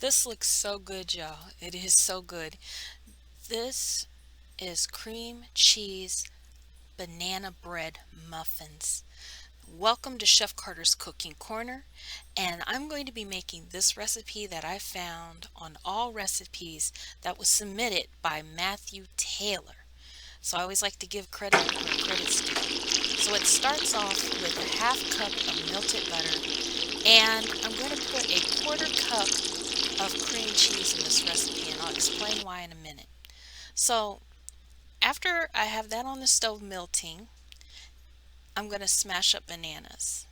This looks so good, y'all. It is so good. This is cream cheese banana bread muffins. Welcome to Chef Carter's Cooking Corner, and I'm going to be making this recipe that I found on Allrecipes that was submitted by Mathew Taylor. So I always like to give credit where credit's due. So it starts off with a half cup of melted butter, and I'm going to put a quarter cup of cream cheese in this recipe, and I'll explain why in a minute. So after I have that on the stove melting, I'm going to smash up bananas.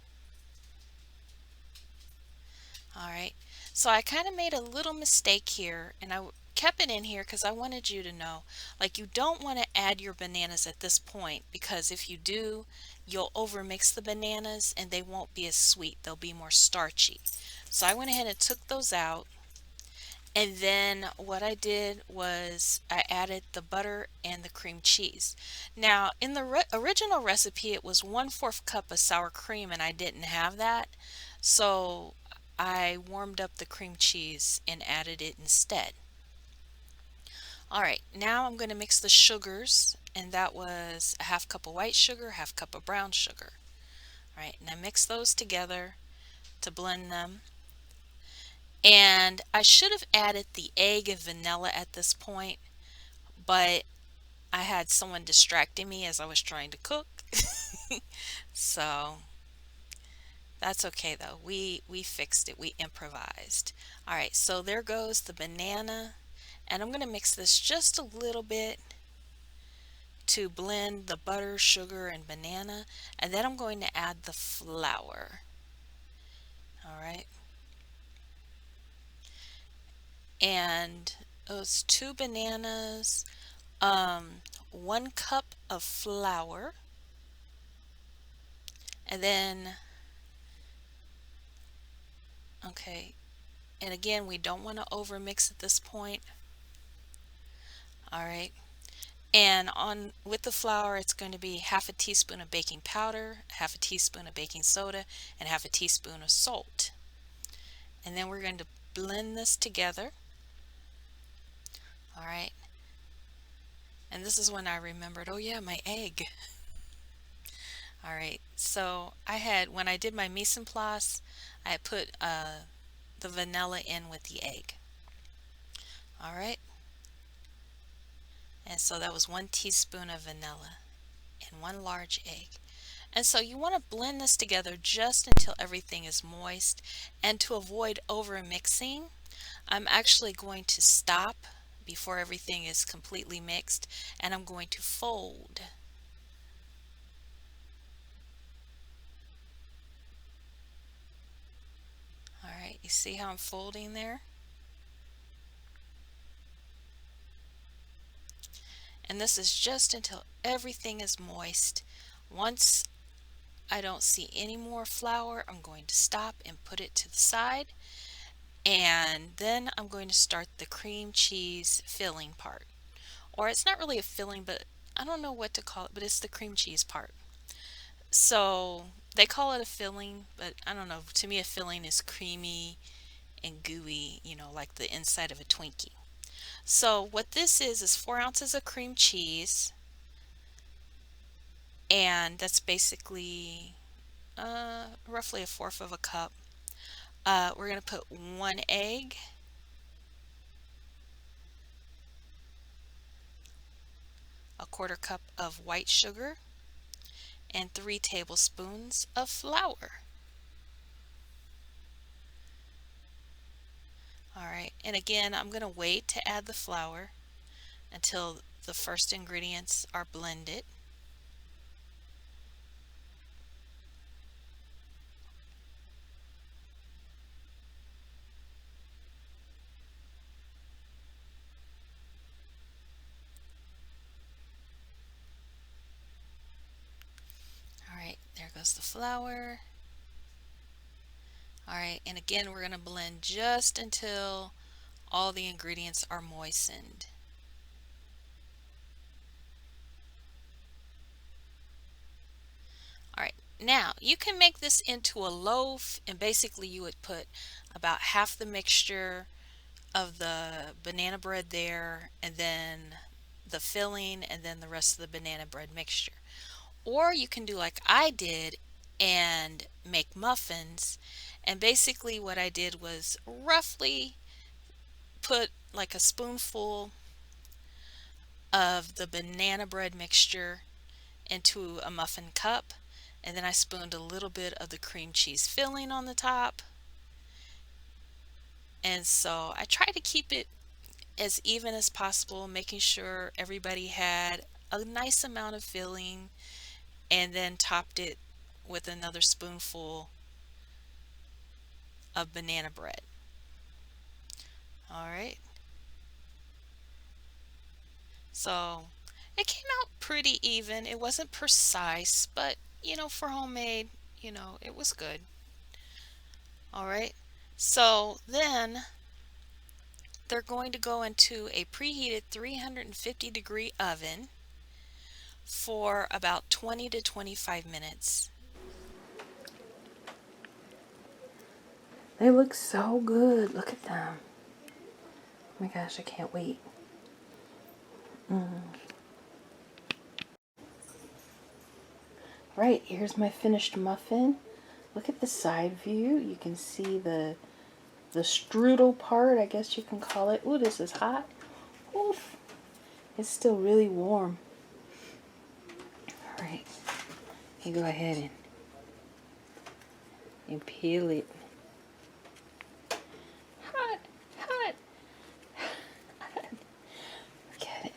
All right. So I kind of made a little mistake here, and I kept it in here because I wanted you to know, like, you don't want to add your bananas at this point, because if you do, you'll overmix the bananas and they won't be as sweet. They'll be more starchy. So I went ahead and took those out. And then what I did was I added the butter and the cream cheese. Now, in the original recipe, it was 1/4 cup of sour cream, and I didn't have that. So I warmed up the cream cheese and added it instead. All right, now I'm going to mix the sugars, and that was a half cup of white sugar, half cup of brown sugar. All right, and I mix those together to blend them. And I should have added the egg and vanilla at this point, but I had someone distracting me as I was trying to cook. So that's okay though. We fixed it. We improvised. All right, so there goes the banana, and I'm going to mix this just a little bit to blend the butter, sugar, and banana, and then I'm going to add the flour. All right. And those two bananas, 1 cup of flour, and then, okay, and again, we don't want to overmix at this point. All right. And on with the flour, it's going to be half a teaspoon of baking powder, half a teaspoon of baking soda, and half a teaspoon of salt. And then we're going to blend this together. All right. And this is when I remembered, oh yeah, my egg. All right. So I had, when I did my mise en place, I had put the vanilla in with the egg. All right. And so that was 1 teaspoon of vanilla and 1 large egg. And so you want to blend this together just until everything is moist. And to avoid over mixing, I'm actually going to stop before everything is completely mixed, and I'm going to fold. All right, you see how I'm folding there? And this is just until everything is moist. Once I don't see any more flour, I'm going to stop and put it to the side. And then I'm going to start the cream cheese filling part. Or it's not really a filling, but I don't know what to call it, but it's the cream cheese part. So they call it a filling, but I don't know. To me, a filling is creamy and gooey, like the inside of a Twinkie. So what this is 4 ounces of cream cheese, and that's basically roughly 1/4 of a cup. We're going to put 1 egg, a 1/4 cup of white sugar, and 3 tablespoons of flour. All right, and again, I'm going to wait to add the flour until the first ingredients are blended. All right, there goes the flour. All right, and again, we're going to blend just until all the ingredients are moistened. All right, now you can make this into a loaf, and basically you would put about half the mixture of the banana bread there, and then the filling, and then the rest of the banana bread mixture. Or you can do like I did and make muffins. And basically, what I did was roughly put like a spoonful of the banana bread mixture into a muffin cup, and then I spooned a little bit of the cream cheese filling on the top. And so I tried to keep it as even as possible, making sure everybody had a nice amount of filling, and then topped it with another spoonful of banana bread. All right. So it came out pretty even. It wasn't precise, but for homemade, it was good. All right. So then they're going to go into a preheated 350-degree oven for about 20 to 25 minutes. They look so good. Look at them. Oh my gosh, I can't wait. Right, here's my finished muffin. Look at the side view. You can see the strudel part, I guess you can call it. Ooh, this is hot. Oof. It's still really warm. All right, you go ahead and peel it. Hot, hot, hot. Look at it.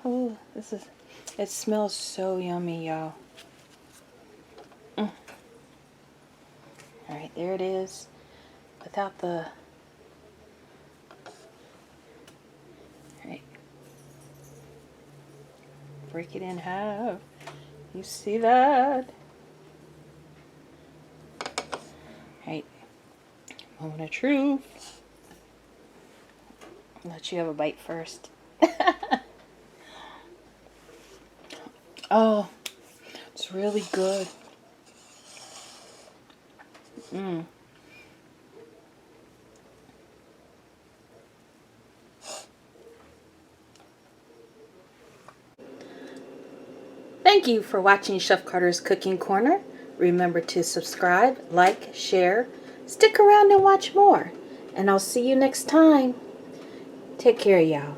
Oh, it smells so yummy, y'all. All right, there it is. Without the... Alright. Break it in half. You see that? Alright. Moment of truth. I'll let you have a bite first. Oh, it's really good. Thank you for watching Chef Carter's Cooking Corner. Remember to subscribe, like, share, stick around and watch more. And I'll see you next time. Take care, y'all.